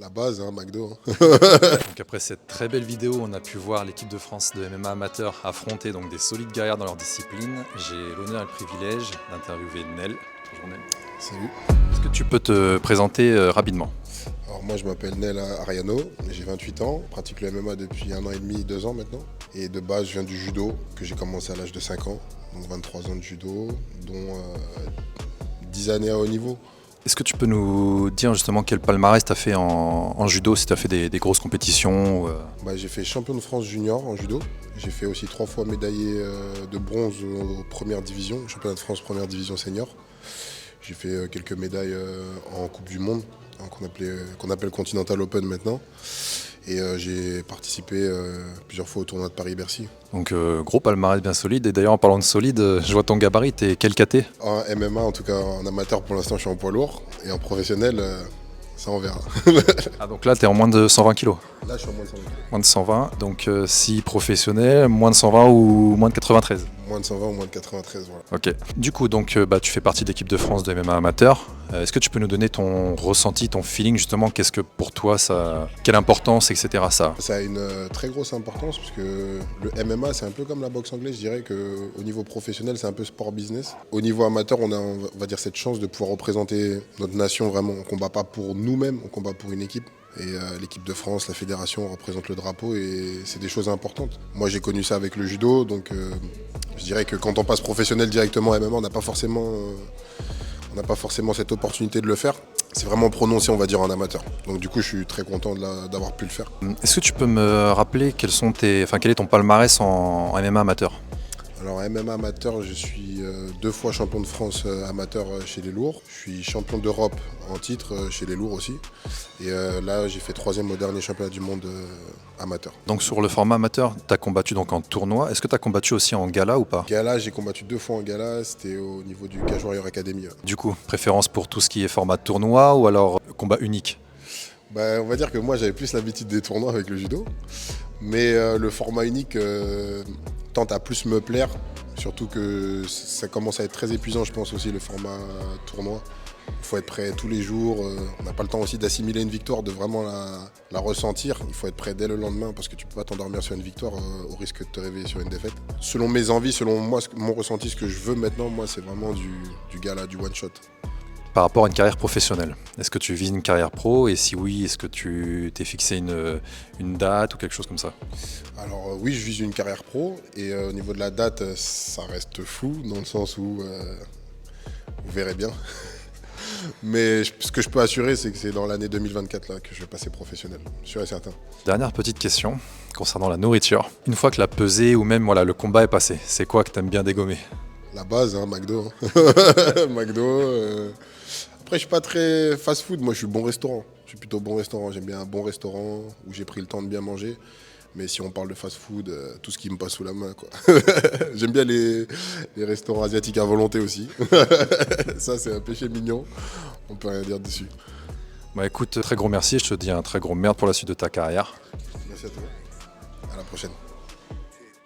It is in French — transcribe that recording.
La base, hein, McDo. Hein. Donc après cette très belle vidéo, on a pu voir l'équipe de France de MMA amateur affronter donc des solides guerrières dans leur discipline. J'ai l'honneur et le privilège d'interviewer Nel. Bonjour Nel. Salut. Est-ce que tu peux te présenter rapidement? Alors moi je m'appelle Nel Ariano, j'ai 28 ans, je pratique le MMA depuis 1 an et demi, 2 ans maintenant. Et de base je viens du judo, que j'ai commencé à l'âge de 5 ans, donc 23 ans de judo, dont 10 années à haut niveau. Est-ce que tu peux nous dire justement quel palmarès tu as fait en judo, si tu as fait des grosses compétitions J'ai fait champion de France junior en judo. J'ai fait aussi 3 fois médaillé de bronze aux premières divisions, championnat de France première division senior. J'ai fait quelques médailles en Coupe du Monde, qu'on appelle Continental Open maintenant. Et j'ai participé plusieurs fois au tournoi de Paris-Bercy. Donc gros palmarès bien solide. Et d'ailleurs en parlant de solide, je vois ton gabarit, t'es quel KT? En MMA, en tout cas en amateur pour l'instant je suis en poids lourd. Et en professionnel, ça on verra. Ah donc là t'es en moins de 120 kg. Là je suis en moins de 120 kg. Moins de 120, donc si professionnel, moins de 120 ou moins de 93? Moins de 120 ou moins de 93, voilà. Ok. Du coup, donc, tu fais partie de l'équipe de France de MMA amateur. Est-ce que tu peux nous donner ton ressenti, ton feeling justement? Qu'est-ce que pour toi ça, quelle importance, etc. ça? Ça a une très grosse importance parce que le MMA c'est un peu comme la boxe anglaise. Je dirais qu'au niveau professionnel c'est un peu sport business. Au niveau amateur on a, on va dire, cette chance de pouvoir représenter notre nation vraiment. On ne combat pas pour nous-mêmes, on combat pour une équipe. Et l'équipe de France, la fédération représente le drapeau et c'est des choses importantes. Moi j'ai connu ça avec le judo, donc je dirais que quand on passe professionnel directement à MMA, on n'a pas forcément cette opportunité de le faire. C'est vraiment prononcé, on va dire, en amateur. Donc du coup je suis très content d'avoir pu le faire. Est-ce que tu peux me rappeler quel est ton palmarès en MMA amateur? Alors MMA amateur, je suis 2 fois champion de France amateur chez les lourds. Je suis champion d'Europe en titre chez les lourds aussi. Et là, j'ai fait 3e au dernier championnat du monde amateur. Donc sur le format amateur, tu as combattu donc en tournoi. Est-ce que tu as combattu aussi en gala ou pas? Gala, j'ai combattu 2 fois en gala. C'était au niveau du Cage Warrior Academy. Du coup, préférence pour tout ce qui est format tournoi ou alors combat unique? On va dire que moi, j'avais plus l'habitude des tournois avec le judo. Mais le format unique tente à plus me plaire. Surtout que ça commence à être très épuisant, je pense aussi, le format tournoi. Il faut être prêt tous les jours. On n'a pas le temps aussi d'assimiler une victoire, de vraiment la ressentir. Il faut être prêt dès le lendemain parce que tu ne peux pas t'endormir sur une victoire au risque de te réveiller sur une défaite. Selon mes envies, selon moi, mon ressenti, ce que je veux maintenant, moi, c'est vraiment du gala, du one-shot. Par rapport à une carrière professionnelle, est-ce que tu vises une carrière pro? Et si oui, est-ce que tu t'es fixé une date ou quelque chose comme ça? Alors oui, je vise une carrière pro. Et au niveau de la date, ça reste flou, dans le sens où vous verrez bien. Mais ce que je peux assurer, c'est que c'est dans l'année 2024 là, que je vais passer professionnel, sûr et certain. Dernière petite question concernant la nourriture. Une fois que la pesée ou même le combat est passé, c'est quoi que tu aimes bien dégommer? La base, hein, McDo. McDo. Après, je suis pas très fast-food. Moi, je suis bon restaurant. Je suis plutôt bon restaurant. J'aime bien un bon restaurant où j'ai pris le temps de bien manger. Mais si on parle de fast-food, tout ce qui me passe sous la main, quoi. J'aime bien les restaurants asiatiques à volonté aussi. Ça, c'est un péché mignon. On peut rien dire dessus. Écoute, très gros merci. Je te dis un très gros merde pour la suite de ta carrière. Merci à toi. À la prochaine.